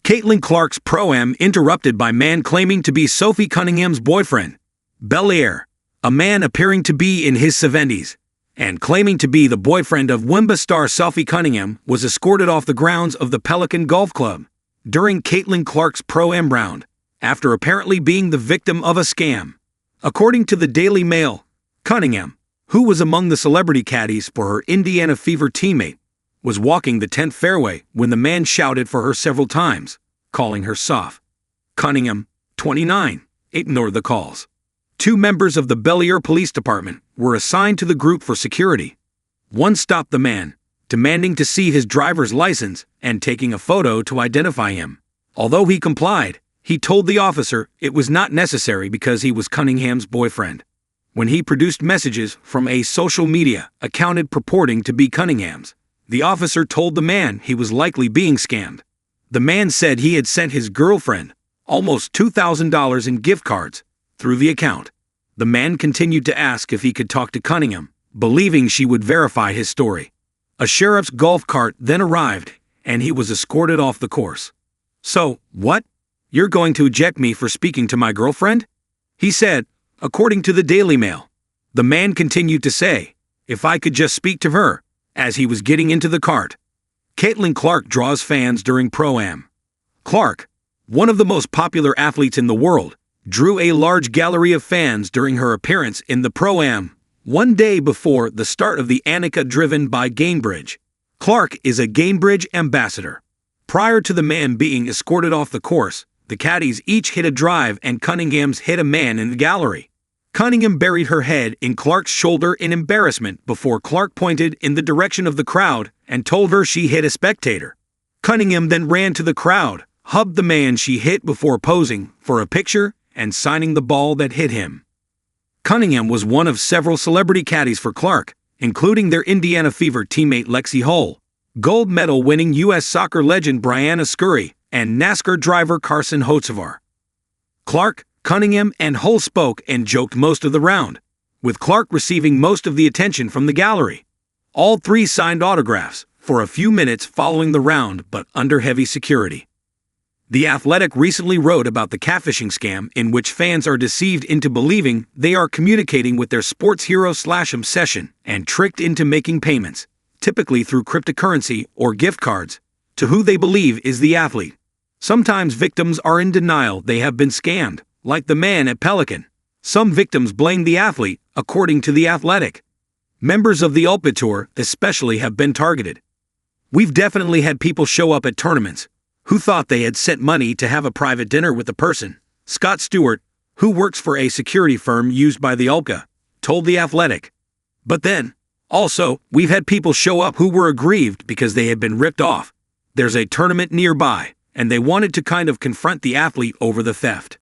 Caitlin Clark's Pro-Am interrupted by man claiming to be Sophie Cunningham's boyfriend. Belleair, a man appearing to be in his 70s, and claiming to be the boyfriend of Wnba star Sophie Cunningham, was escorted off the grounds of the Pelican Golf Club during Caitlin Clark's Pro-Am round, after apparently being the victim of a scam. According to the Daily Mail, Cunningham, who was among the celebrity caddies for her Indiana Fever teammate, was walking the 10th fairway when the man shouted for her several times, calling her Soph. Cunningham, 29, ignored the calls. 2 members of the Belleair Police Department were assigned to the group for security. One stopped the man, demanding to see his driver's license and taking a photo to identify him. Although he complied, he told the officer it was not necessary because he was Cunningham's boyfriend. When he produced messages from a social media account purporting to be Cunningham's, the officer told the man he was likely being scammed. The man said he had sent his girlfriend almost $2,000 in gift cards through the account. The man continued to ask if he could talk to Cunningham, believing she would verify his story. A sheriff's golf cart then arrived, and he was escorted off the course. "So, what? You're going to eject me for speaking to my girlfriend?" he said, according to the Daily Mail. The man continued to say, "If I could just speak to her," as he was getting into the cart. Caitlin Clark draws fans during Pro-Am. Clark, one of the most popular athletes in the world, drew a large gallery of fans during her appearance in the Pro-Am, one day before the start of the Wnba driven by Gainbridge. Clark is a Gainbridge ambassador. Prior to the man being escorted off the course, the caddies each hit a drive and Cunningham's hit a man in the gallery. Cunningham buried her head in Clark's shoulder in embarrassment before Clark pointed in the direction of the crowd and told her she hit a spectator. Cunningham then ran to the crowd, hugged the man she hit before posing for a picture and signing the ball that hit him. Cunningham was one of several celebrity caddies for Clark, including their Indiana Fever teammate Lexi Hull, gold medal-winning U.S. soccer legend Brianna Scurry, and NASCAR driver Carson Hocevar. Clark, Cunningham, and Hull spoke and joked most of the round, with Clark receiving most of the attention from the gallery. All 3 signed autographs for a few minutes following the round, but under heavy security. The Athletic recently wrote about the catfishing scam in which fans are deceived into believing they are communicating with their sports hero/obsession and tricked into making payments, typically through cryptocurrency or gift cards, to who they believe is the athlete. Sometimes victims are in denial they have been scammed, like the man at Pelican. Some victims blame the athlete, according to The Athletic. Members of the Wnba tour especially have been targeted. "We've definitely had people show up at tournaments who thought they had sent money to have a private dinner with the person," Scott Stewart, who works for a security firm used by the Wnba, told The Athletic. "But then, also, we've had people show up who were aggrieved because they had been ripped off. There's a tournament nearby, and they wanted to kind of confront the athlete over the theft."